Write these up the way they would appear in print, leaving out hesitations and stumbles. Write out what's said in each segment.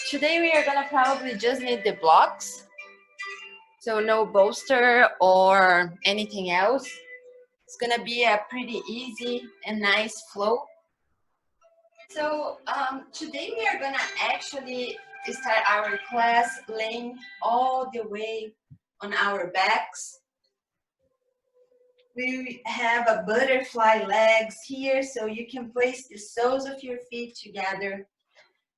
Today we are gonna probably just need the blocks. So no bolster or anything else. It's gonna be a pretty easy and nice flow. So today we are gonna actually start our class laying all the way on our backs. We have a butterfly legs here, so you can place the soles of your feet together.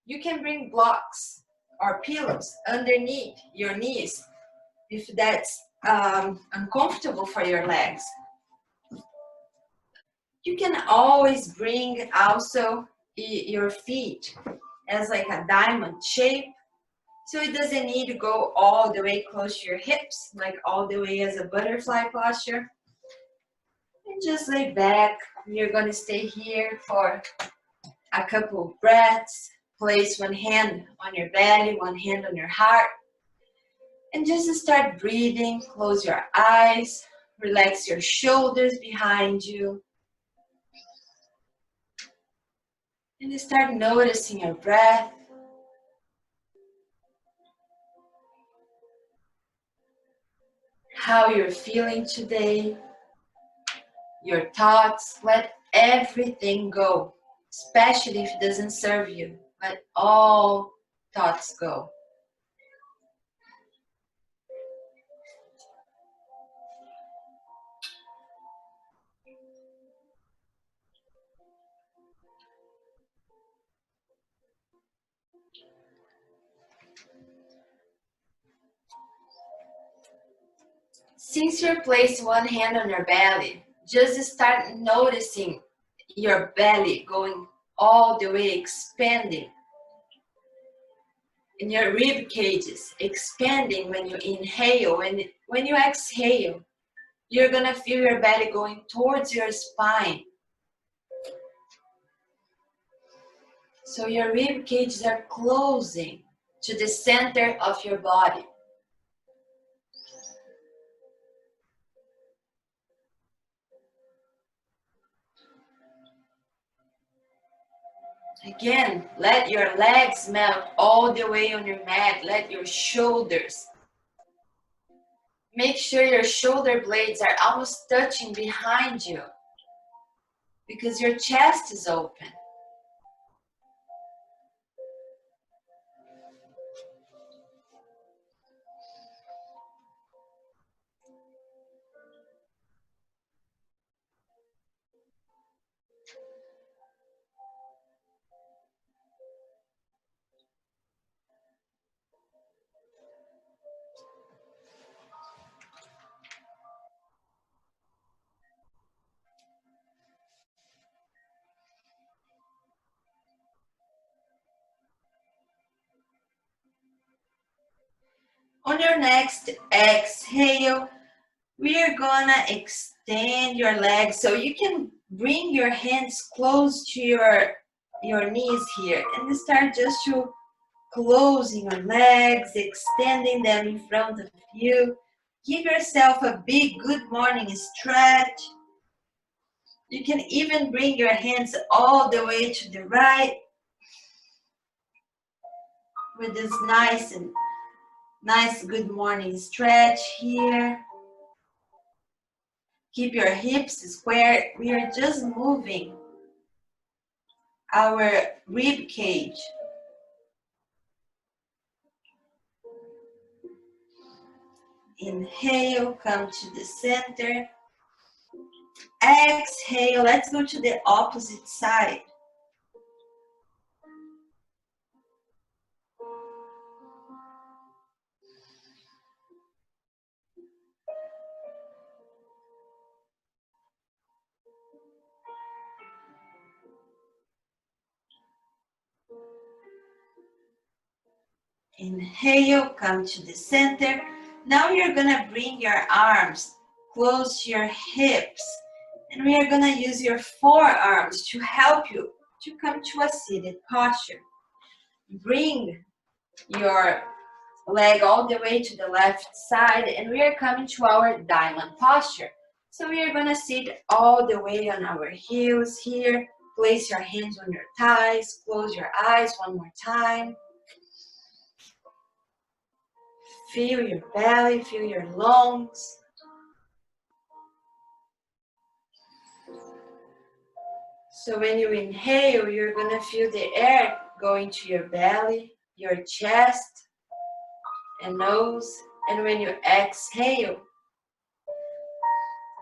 You can bring blocks or pillows underneath your knees if that's uncomfortable for your legs. You can always bring also your feet as like a diamond shape. So it doesn't need to go all the way close to your hips, like all the way as a butterfly posture. And just lay back. You're going to stay here for a couple of breaths. Place one hand on your belly, one hand on your heart. And just start breathing. Close your eyes. Relax your shoulders behind you. And start noticing your breath. How you're feeling today. Your thoughts. Let everything go. Especially if it doesn't serve you. Let all thoughts go. Since you're placing one hand on your belly, just start noticing your belly going all the way, expanding. And your rib cages expanding when you inhale. And when you exhale, you're going to feel your belly going towards your spine. So your rib cages are closing to the center of your body. Again, let your legs melt all the way on your mat. Let your shoulders. Make sure your shoulder blades are almost touching behind you because your chest is open. On your next exhale, we are gonna extend your legs so you can bring your hands close to your knees here and start just to closing your legs, extending them in front of you. Give yourself a big good morning stretch. You can even bring your hands all the way to the right with this nice good morning stretch here. Keep your hips square. We are just moving our rib cage. Inhale, come to the center. Exhale, let's go to the opposite side. Inhale, come to the center. Now you're gonna bring your arms close to your hips. And we are gonna use your forearms to help you to come to a seated posture. Bring your leg all the way to the left side and we are coming to our diamond posture. So we are gonna sit all the way on our heels here. Place your hands on your thighs, close your eyes one more time. Feel your belly, feel your lungs. So when you inhale, you're gonna feel the air going to your belly, your chest, and nose. And when you exhale,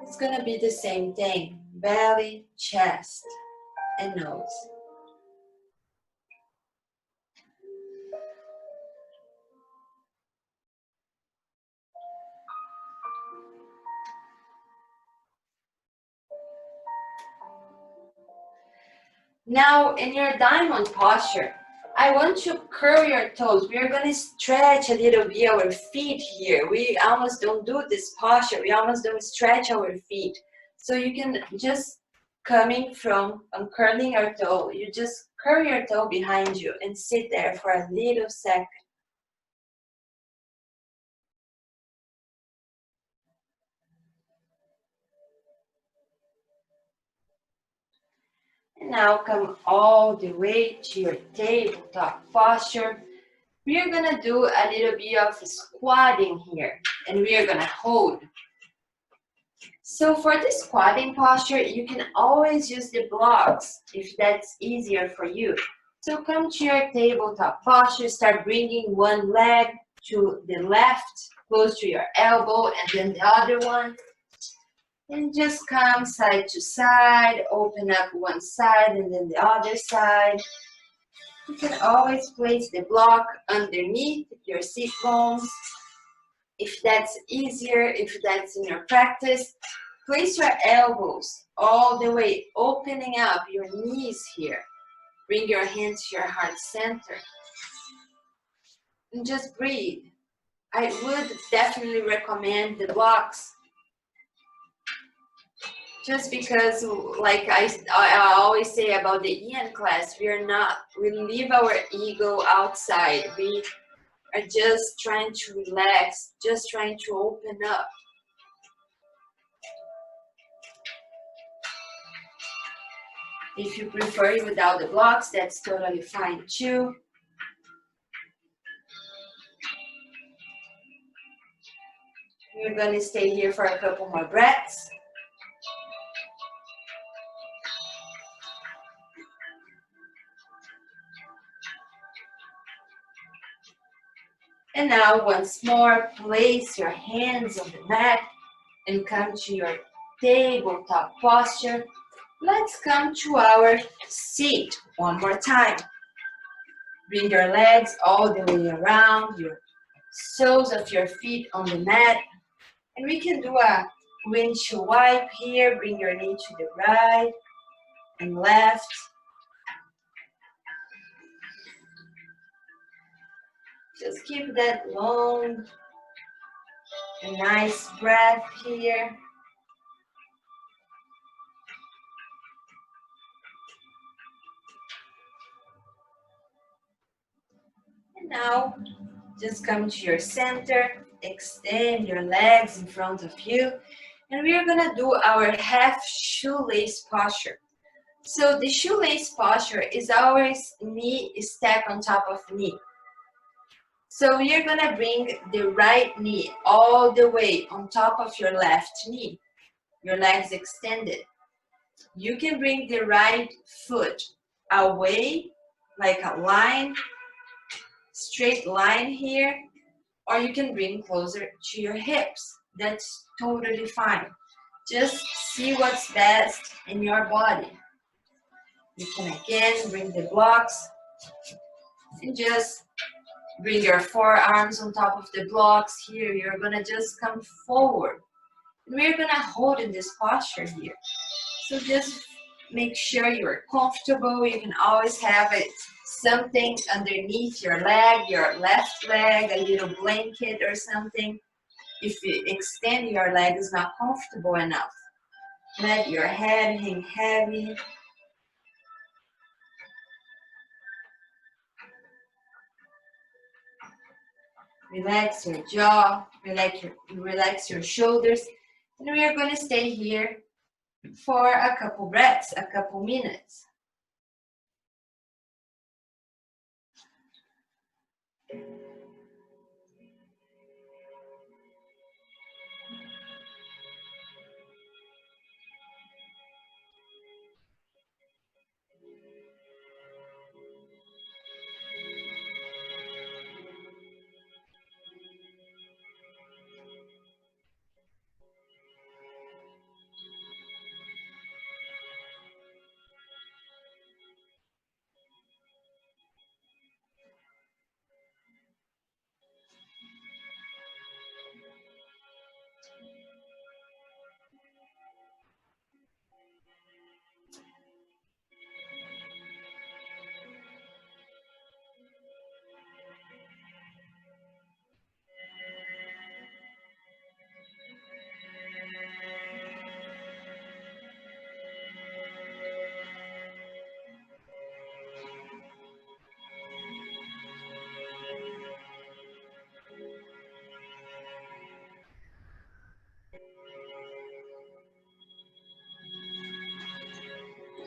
it's gonna be the same thing. Belly, chest, and nose. Now, in your diamond posture, I want to curl your toes. We are going to stretch a little bit our feet here. We almost don't do this posture. We almost don't stretch our feet. So you can just coming from uncurling your toe, you just curl your toe behind you and sit there for a little second. And now come all the way to your tabletop posture. We are gonna do a little bit of squatting here, and we are gonna hold. So for the squatting posture, you can always use the blocks if that's easier for you. So come to your tabletop posture, start bringing one leg to the left, close to your elbow, and then the other one. And just come side to side, open up one side and then the other side. You can always place the block underneath your sit bones. If that's easier, if that's in your practice, place your elbows all the way, opening up your knees here. Bring your hands to your heart center. And just breathe. I would definitely recommend the blocks just because, like I always say about the Yin class, we leave our ego outside. We are just trying to relax, just trying to open up. If you prefer it without the blocks, that's totally fine too. We're going to stay here for a couple more breaths. And now once more, place your hands on the mat and come to your tabletop posture. Let's come to our seat one more time. Bring your legs all the way around, your soles of your feet on the mat. And we can do a windshield wipe here. Bring your knee to the right and left. Just keep that long and nice breath here. And now, just come to your center, extend your legs in front of you, and we are gonna do our half shoelace posture. So the shoelace posture is always knee stack on top of knee. So you're gonna bring the right knee all the way on top of your left knee, your legs extended. You can bring the right foot away, like a line, straight line here, or you can bring closer to your hips. That's totally fine. Just see what's best in your body. You can again bring the blocks and just bring your forearms on top of the blocks here. You're gonna just come forward. And we're gonna hold in this posture here. So just make sure you're comfortable. You can always have it something underneath your leg, your left leg, a little blanket or something. If you extend your leg is not comfortable enough. Let your head hang heavy. Relax your jaw, relax your shoulders. And we are going to stay here for a couple breaths, a couple minutes.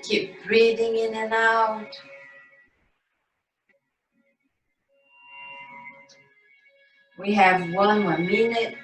Keep breathing in and out. We have 1 more minute.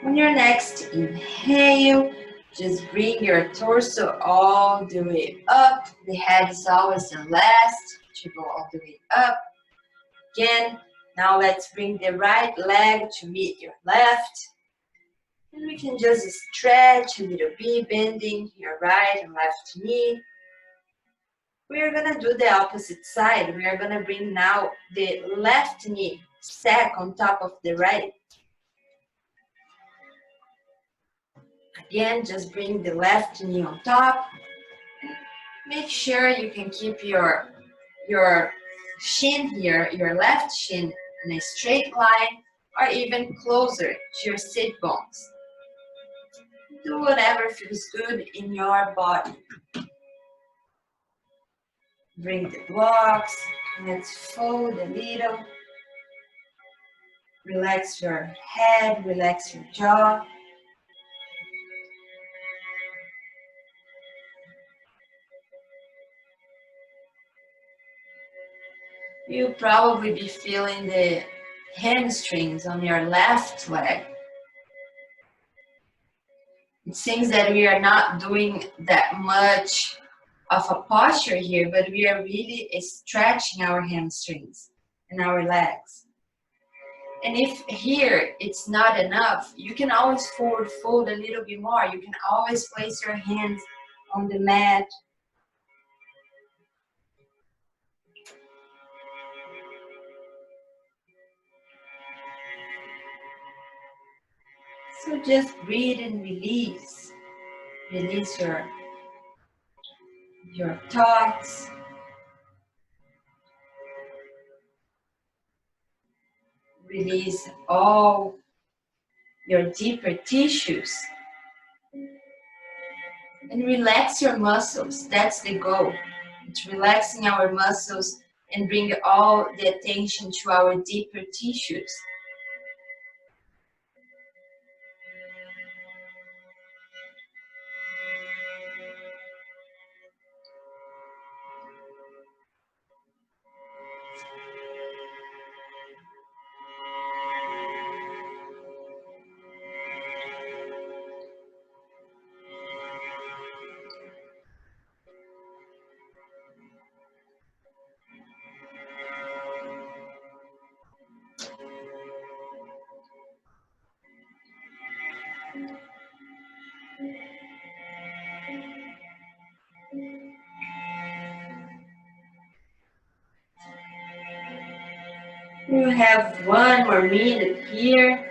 On your next inhale, just bring your torso all the way up. The head is always the last to go all the way up. Again, now let's bring the right leg to meet your left. And we can just stretch a little bit, bending your right and left knee. We are gonna do the opposite side. We are gonna bring now the left knee stack on top of the right. Again, just bring the left knee on top. Make sure you can keep your shin here, your left shin in a straight line or even closer to your sit bones. Do whatever feels good in your body. Bring the blocks. Let's fold a little. Relax your head, relax your jaw. You'll probably be feeling the hamstrings on your left leg. It seems that we are not doing that much of a posture here, but we are really stretching our hamstrings and our legs. And if here it's not enough, you can always fold a little bit more. You can always place your hands on the mat. So just breathe and release. Release your thoughts. Release all your deeper tissues. And relax your muscles. That's the goal. It's relaxing our muscles and bring all the attention to our deeper tissues. We have 1 more minute here.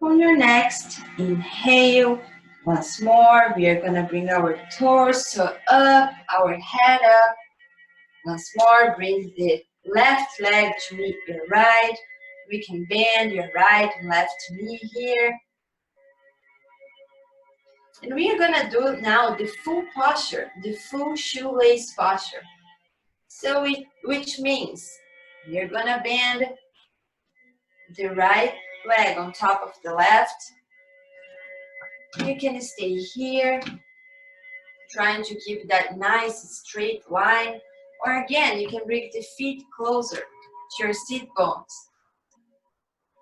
On your next inhale, once more, we are gonna bring our torso up, our head up. Once more, bring the left leg to meet your right. We can bend your right and left knee here. And we are gonna do now the full posture, the full shoelace posture. So which means you're gonna bend the right leg on top of the left. You can stay here, trying to keep that nice straight line. Or again, you can bring the feet closer to your sit bones.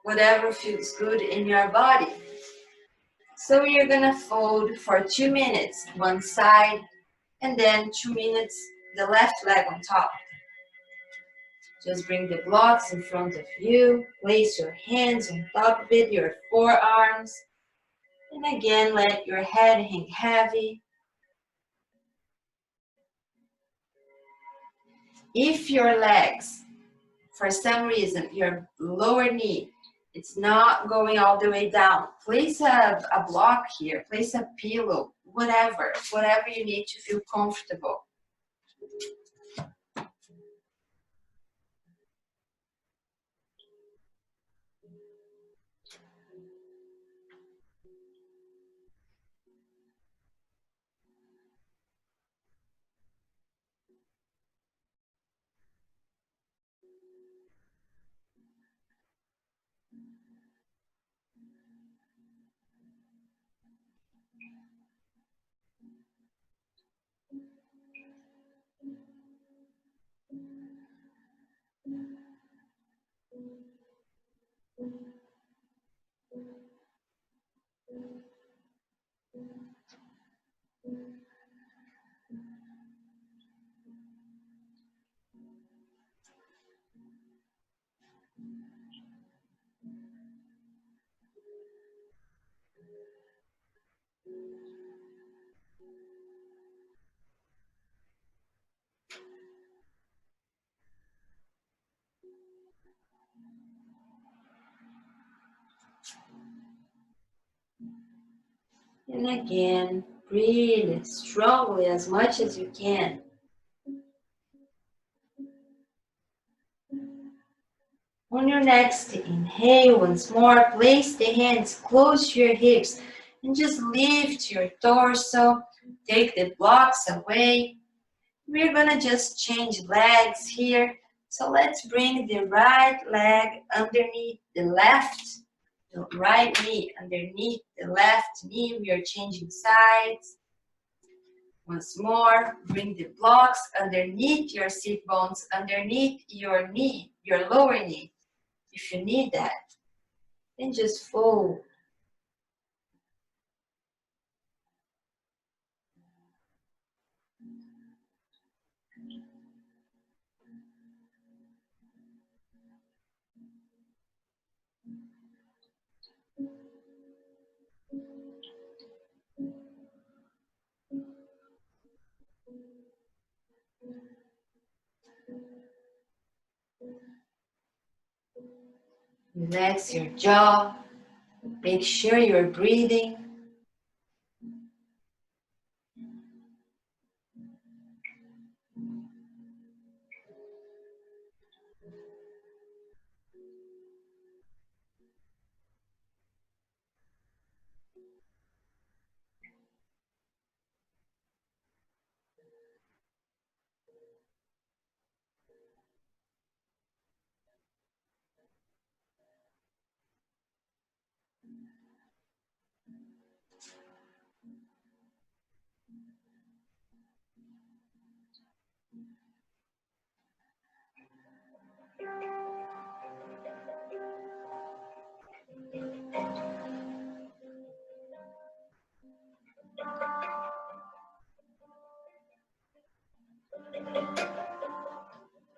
Whatever feels good in your body. So you're gonna fold for 2 minutes, one side, and then 2 minutes, the left leg on top. Just bring the blocks in front of you, place your hands on top of it, your forearms, and again let your head hang heavy. If your legs, for some reason, your lower knee, it's not going all the way down, place a block here, place a pillow, whatever you need to feel comfortable. And again, breathe strongly as much as you can. On your next inhale, once more, place the hands close to your hips and just lift your torso. Take the blocks away. We're gonna just change legs here. So let's bring the right leg underneath the left, the right knee underneath the left knee. We are changing sides. Once more, bring the blocks underneath your sit bones, underneath your knee, your lower knee. If you need that, then just fold. Relax your jaw. Make sure you're breathing.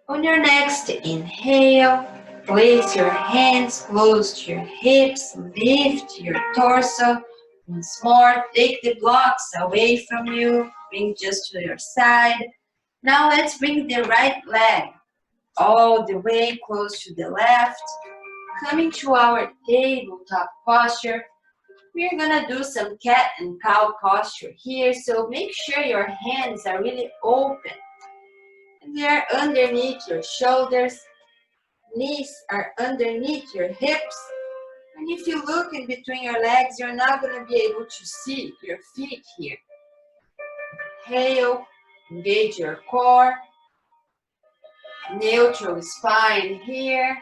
On your next inhale, place your hands close to your hips, lift your torso. Once more, take the blocks away from you, bring just to your side. Now let's bring the right leg all the way close to the left. Coming to our tabletop posture, we're gonna do some cat and cow posture here, so make sure your hands are really open. And they are underneath your shoulders, knees are underneath your hips. And if you look in between your legs, you're not gonna be able to see your feet here. Inhale, engage your core, neutral spine here.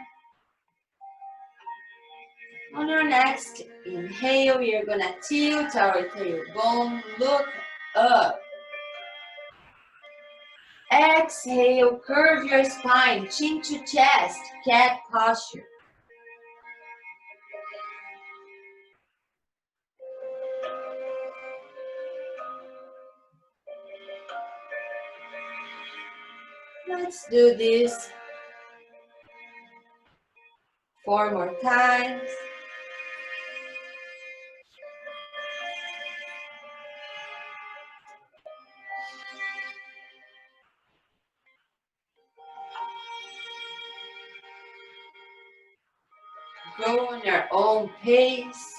On your next inhale, you're gonna tilt our tailbone, look up. Exhale, curve your spine, chin to chest, cat posture. Let's do this 4 more times. Go on your own pace.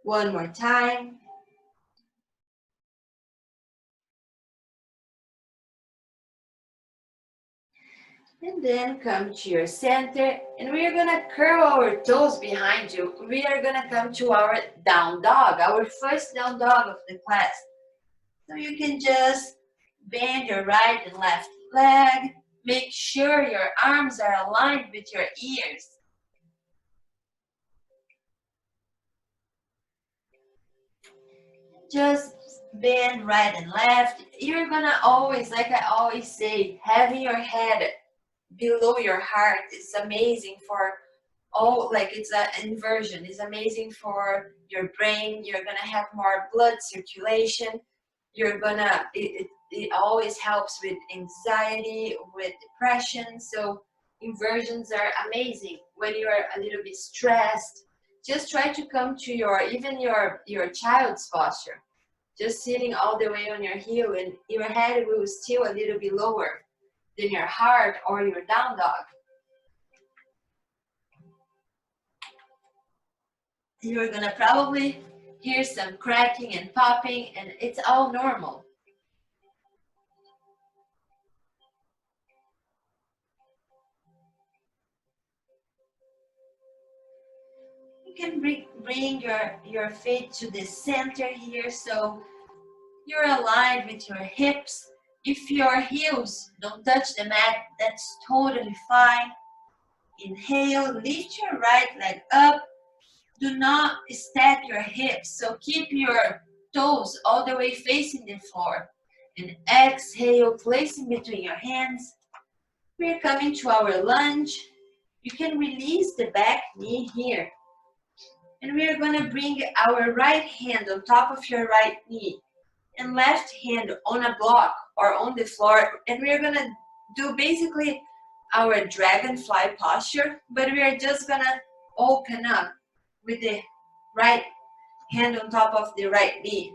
One more time. And then come to your center, and we are gonna curl our toes behind you. We are gonna come to our down dog, our first down dog of the class. So you can just bend your right and left leg. Make sure your arms are aligned with your ears. Just bend right and left. You're gonna always, like I always say, having your head below your heart is amazing for all, like it's an inversion. It's amazing for your brain. You're gonna have more blood circulation. You're gonna, it always helps with anxiety, with depression. So inversions are amazing when you are a little bit stressed. Just try to come to your, even your child's posture. Just sitting all the way on your heel, and your head will still a little bit lower than your heart or your down dog. You're gonna probably hear some cracking and popping, and it's all normal. You can bring your feet to the center here, so you're aligned with your hips. If your heels don't touch the mat, that's totally fine. Inhale, lift your right leg up. Do not stack your hips, so keep your toes all the way facing the floor. And exhale, placing between your hands. We're coming to our lunge. You can release the back knee here. And we are gonna bring our right hand on top of your right knee and left hand on a block or on the floor. And we are gonna do basically our dragonfly posture, but we are just gonna open up with the right hand on top of the right knee,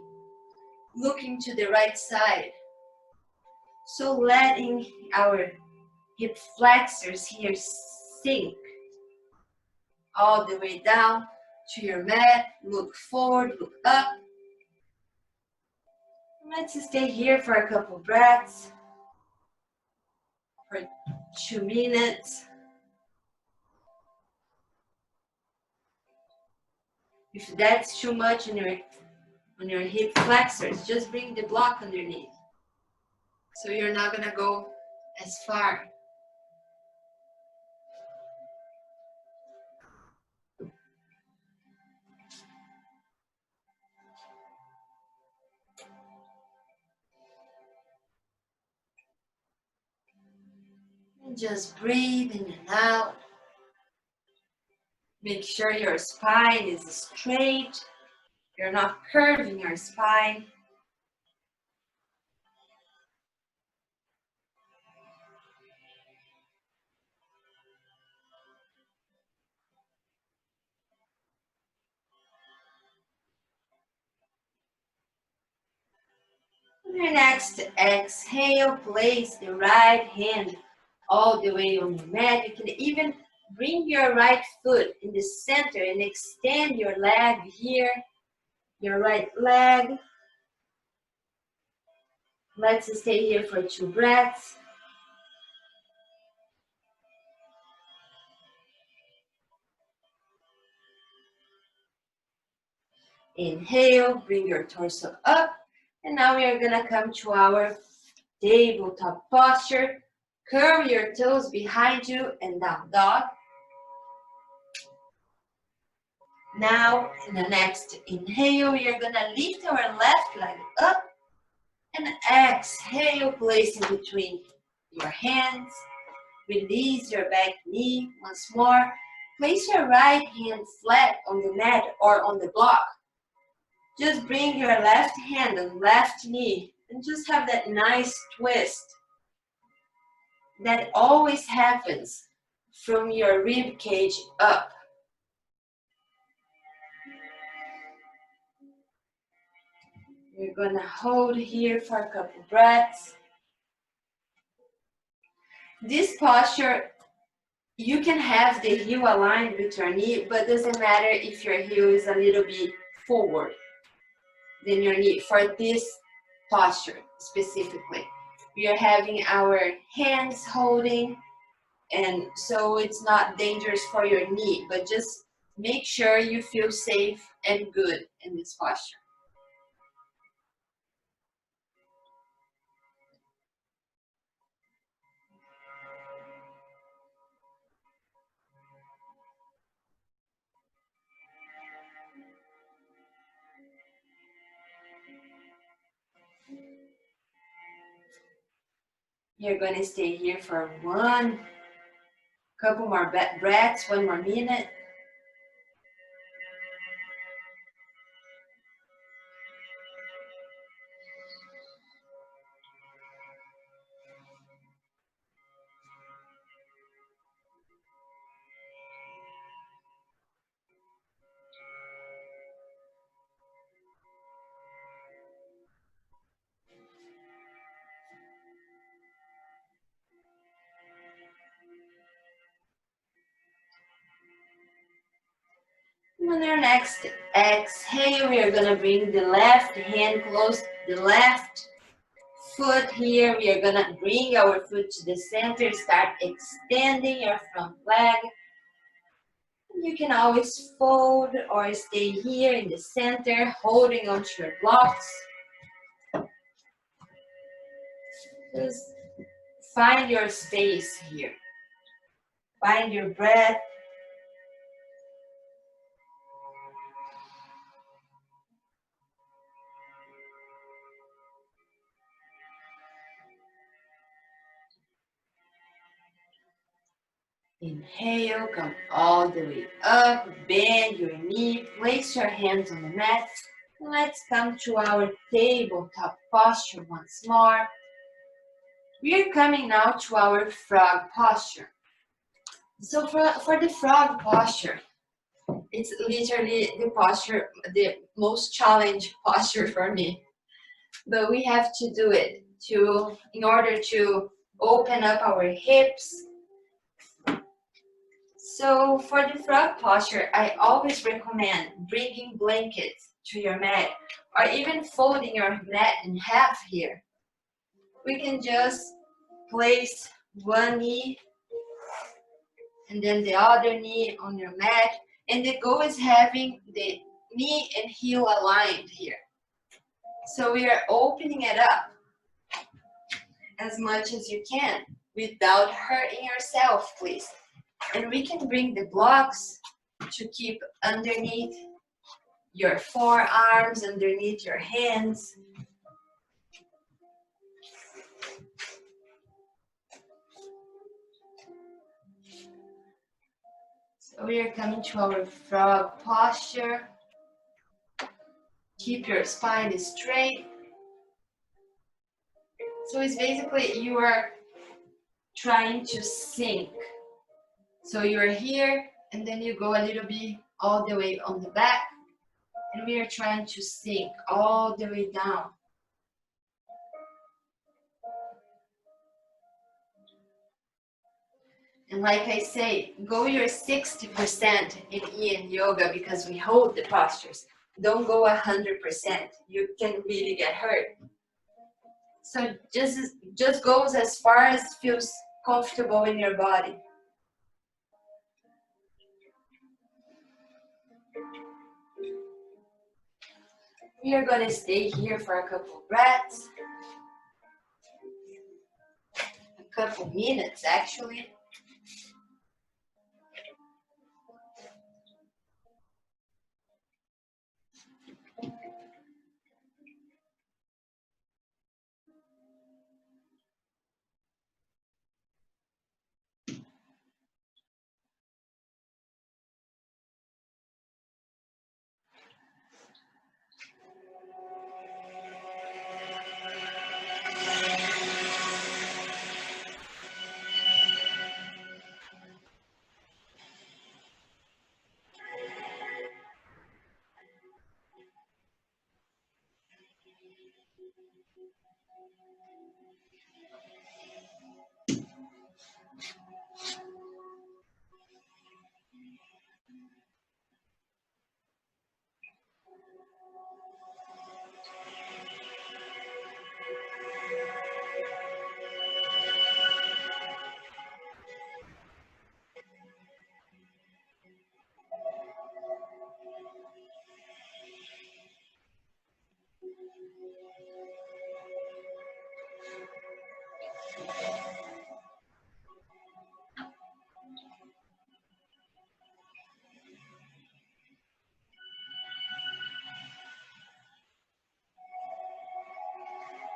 looking to the right side. So letting our hip flexors here sink all the way down to your mat. Look forward, look up. Let's stay here for a couple breaths, for 2 minutes. If that's too much on your hip flexors, just bring the block underneath. So you're not gonna go as far. And just breathe in and out. Make sure your spine is straight. You're not curving your spine. On your next exhale, place the right hand all the way on your mat. You can even bring your right foot in the center and extend your leg here, your right leg. Let's stay here for 2 breaths. Inhale, bring your torso up. And now we are gonna come to our tabletop posture. Curl your toes behind you and down dog. Now, in the next inhale, we are gonna lift our left leg up. And exhale, place in between your hands. Release your back knee once more. Place your right hand flat on the mat or on the block. Just bring your left hand on left knee and just have that nice twist that always happens from your rib cage up. You're gonna hold here for a couple breaths. This posture, you can have the heel aligned with your knee, but doesn't matter if your heel is a little bit forward than your knee for this posture specifically. We are having our hands holding, and so it's not dangerous for your knee, but just make sure you feel safe and good in this posture. You're going to stay here for one couple more breaths, 1 more minute. On our next exhale, we are going to bring the left hand close to the left foot here. We are going to bring our foot to the center, start extending your front leg. You can always fold or stay here in the center, holding onto your blocks. Just find your space here. Find your breath. Inhale, come all the way up, bend your knee, place your hands on the mat. Let's come to our tabletop posture once more. We are coming now to our frog posture. So for the frog posture, it's literally the posture, the most challenging posture for me. But we have to do it in order to open up our hips. So for the frog posture, I always recommend bringing blankets to your mat or even folding your mat in half here. We can just place one knee and then the other knee on your mat. And the goal is having the knee and heel aligned here. So we are opening it up as much as you can without hurting yourself, please. And we can bring the blocks to keep underneath your forearms, underneath your hands. So we are coming to our frog posture. Keep your spine straight. So it's basically you are trying to sink. So you're here and then you go a little bit all the way on the back. And we are trying to sink all the way down. And like I say, go your 60% in Yin Yoga because we hold the postures. Don't go 100%. You can really get hurt. So just goes as far as feels comfortable in your body. We are going to stay here for a couple breaths. A couple minutes actually.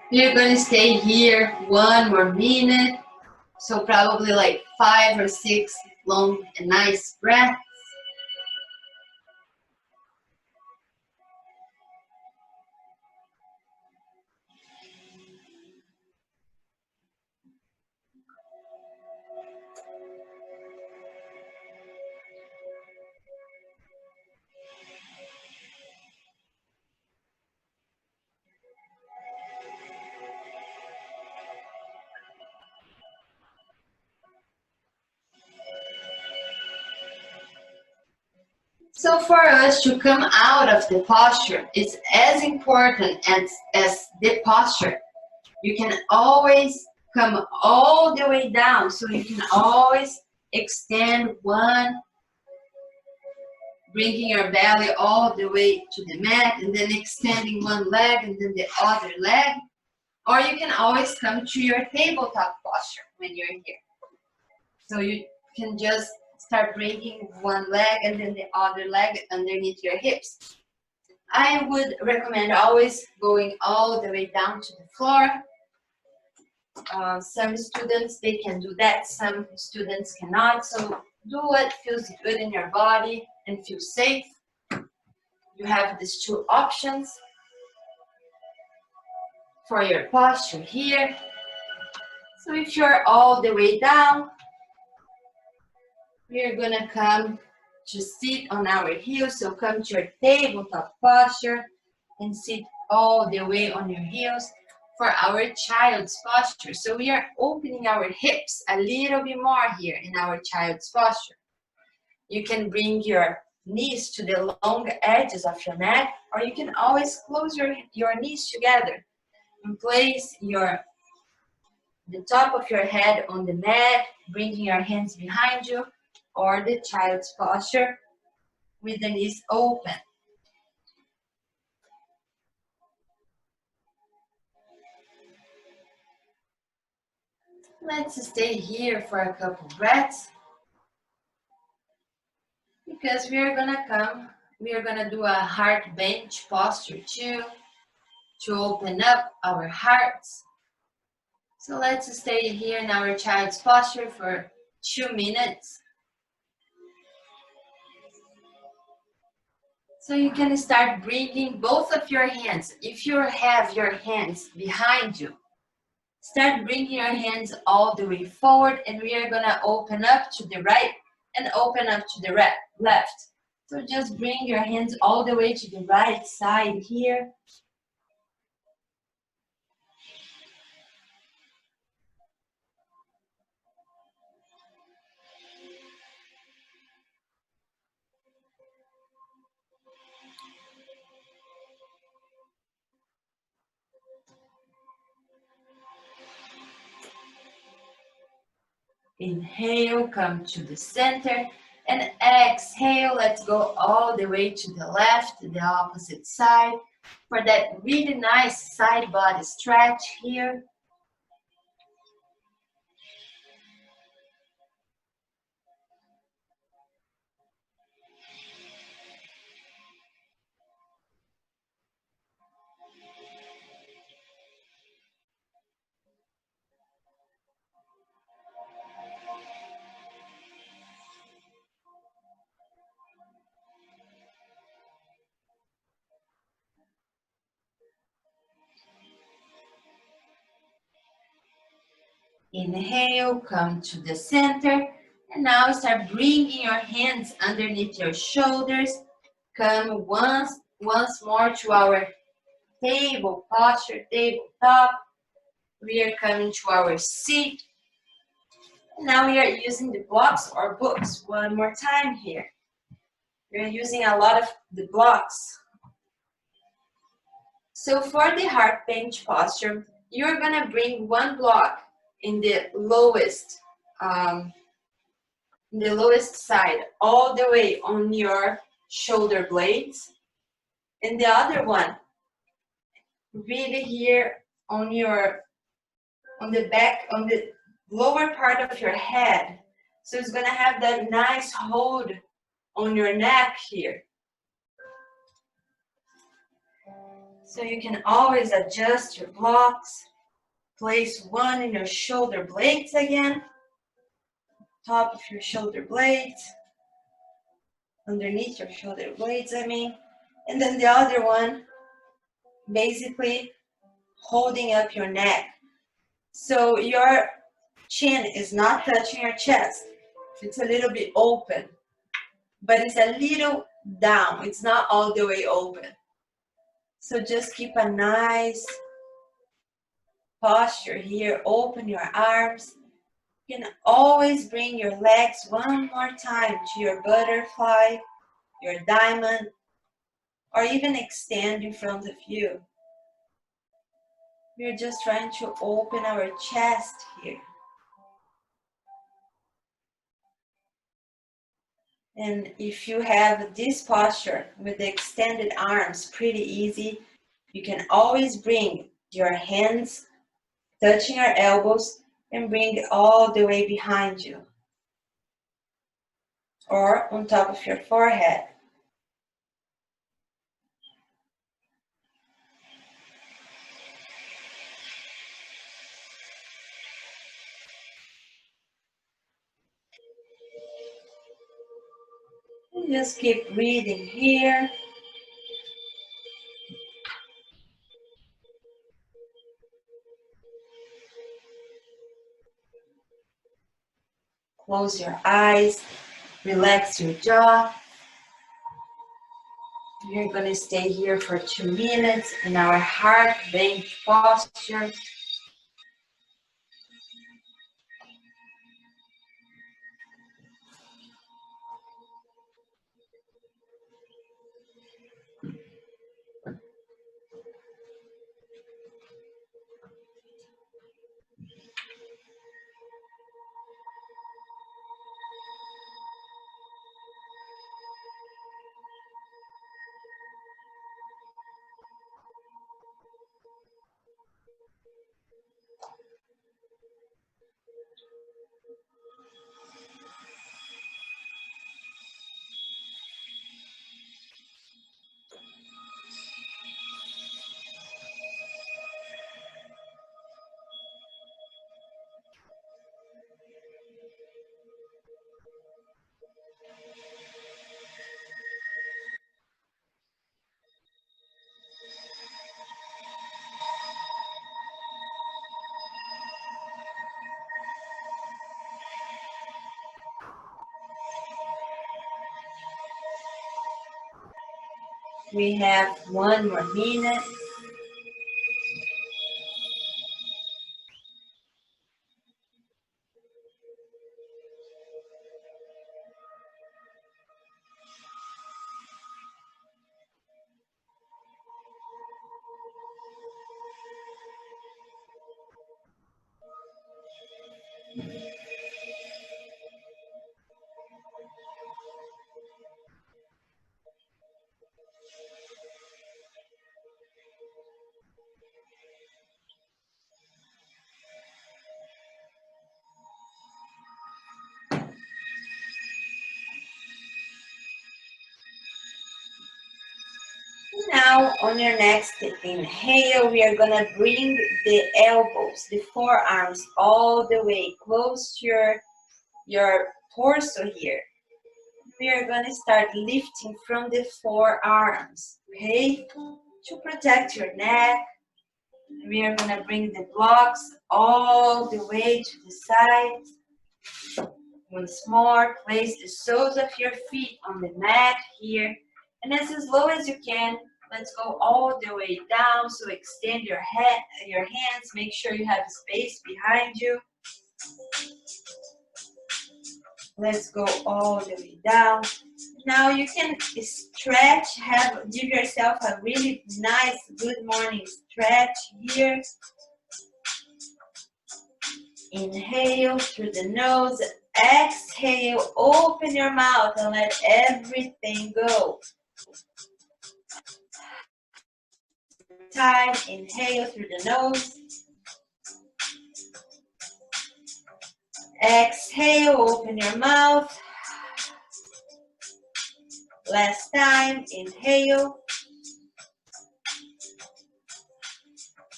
We're going to stay here 1 more minute. So probably like 5 or 6 long and nice breaths. So for us to come out of the posture is as important as the posture. You can always come all the way down. So you can always extend one, bringing your belly all the way to the mat and then extending one leg and then the other leg. Or you can always come to your tabletop posture when you're here. So you can just start bringing one leg and then the other leg underneath your hips. I would recommend always going all the way down to the floor. Some students, they can do that. Some students cannot. So do what feels good in your body and feel safe. You have these two options for your posture here. So if you're all the way down, we're gonna come to sit on our heels. So come to your tabletop posture and sit all the way on your heels for our child's posture. So we are opening our hips a little bit more here in our child's posture. You can bring your knees to the long edges of your mat, or you can always close your knees together and place the top of your head on the mat, bringing your hands behind you, or the child's posture with the knees open. Let's stay here for a couple breaths because we are gonna do a heart bench posture too to open up our hearts. So let's stay here in our child's posture for 2 minutes. So you can start bringing both of your hands. If you have your hands behind you, start bringing your hands all the way forward, and we are gonna open up to the right and open up to the left. So just bring your hands all the way to the right side here. Inhale, come to the center, and exhale, let's go all the way to the left, the opposite side, for that really nice side body stretch here. Inhale, come to the center, and now start bringing your hands underneath your shoulders. Come once more to our table posture, tabletop. We are coming to our seat. Now we are using the blocks or books one more time here. We're using a lot of the blocks. So for the heart bench posture, you're gonna bring one block in the lowest side, all the way on your shoulder blades, and the other one really here on the back, on the lower part of your head. So it's gonna have that nice hold on your neck here. So you can always adjust your blocks. Place one in your shoulder blades again, top of your shoulder blades, underneath your shoulder blades, I mean, and then the other one basically holding up your neck. So your chin is not touching your chest. It's a little bit open, but it's a little down. It's not all the way open. So just keep a nice posture here. Open your arms. You can always bring your legs one more time to your butterfly, your diamond, or even extend in front of you. We're just trying to open our chest here. And if you have this posture with the extended arms, pretty easy, you can always bring your hands touching your elbows and bring it all the way behind you or on top of your forehead. And just keep breathing here. Close your eyes, relax your jaw. We're going to stay here for 2 minutes in our heart bench posture. We have 1 more minute. Now, on your next inhale, we are going to bring the elbows, the forearms, all the way close to your torso here. We are going to start lifting from the forearms, okay? To protect your neck. We are going to bring the blocks all the way to the side. Once more, place the soles of your feet on the mat here. And as slow as you can, Let's go all the way down. So extend your hands. Make sure you have space behind you. Let's go all the way down. Now you can stretch, give yourself a really nice good morning stretch here. Inhale through the nose. Exhale, open your mouth and let everything go. Time, inhale through the nose. Exhale, open your mouth. Last time, inhale.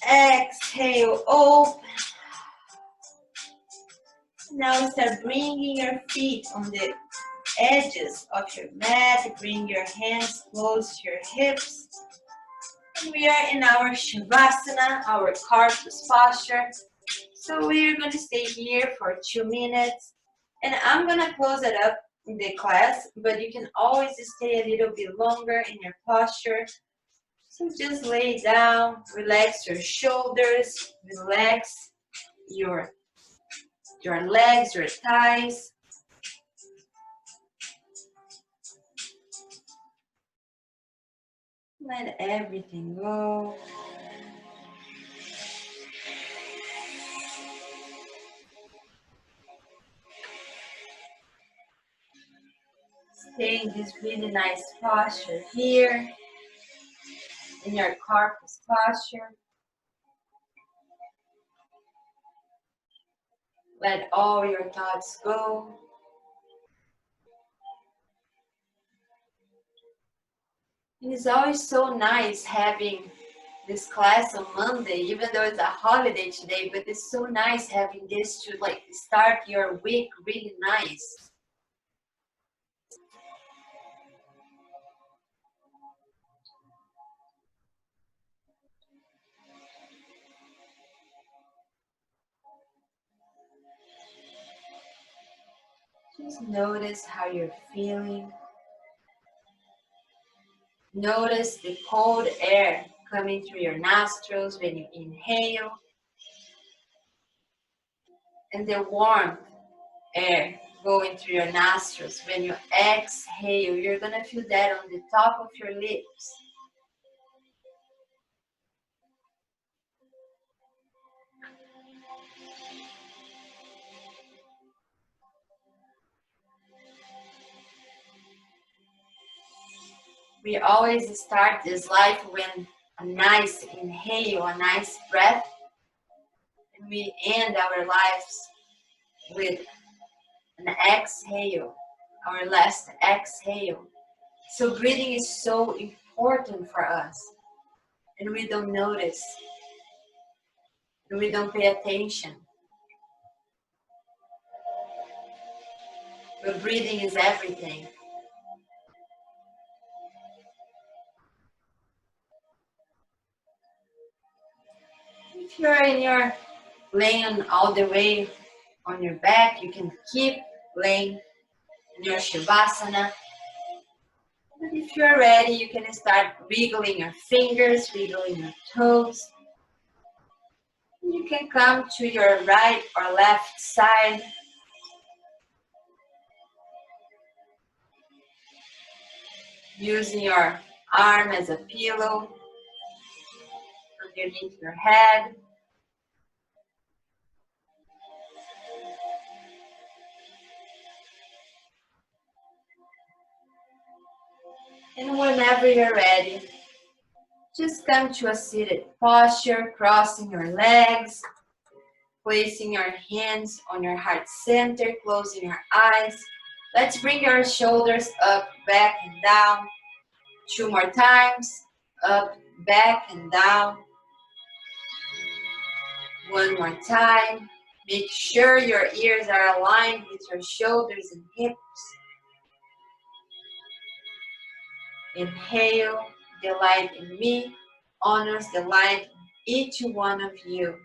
Exhale, open. Now start bringing your feet on the edges of your mat. Bring your hands close to your hips. And we are in our Shavasana, our carpus posture. So we're going to stay here for 2 minutes. And I'm going to close it up in the class, but you can always stay a little bit longer in your posture. So just lay down, relax your shoulders, relax your legs, your thighs. Let everything go. Stay in this really nice posture here, in your carpus posture. Let all your thoughts go. It is always so nice having this class on Monday, even though it's a holiday today, but it's so nice having this to like start your week really nice. Just notice how you're feeling. Notice the cold air coming through your nostrils when you inhale, and the warm air going through your nostrils when you exhale. You're gonna feel that on the top of your lips. We always start this life with a nice inhale, a nice breath, and we end our lives with an exhale, our last exhale. So breathing is so important for us, and we don't notice, and we don't pay attention. But breathing is everything. If you're laying all the way on your back, you can keep laying in your Shavasana. But if you're ready, you can start wiggling your fingers, wiggling your toes. You can come to your right or left side. Using your arm as a pillow underneath your head. And whenever you're ready, just come to a seated posture, crossing your legs, placing your hands on your heart center, closing your eyes. Let's bring your shoulders up, back, and down. 2 more times. Up, back, and down. 1 more time. Make sure your ears are aligned with your shoulders and hips. Inhale, the light in me honors the light in each one of you.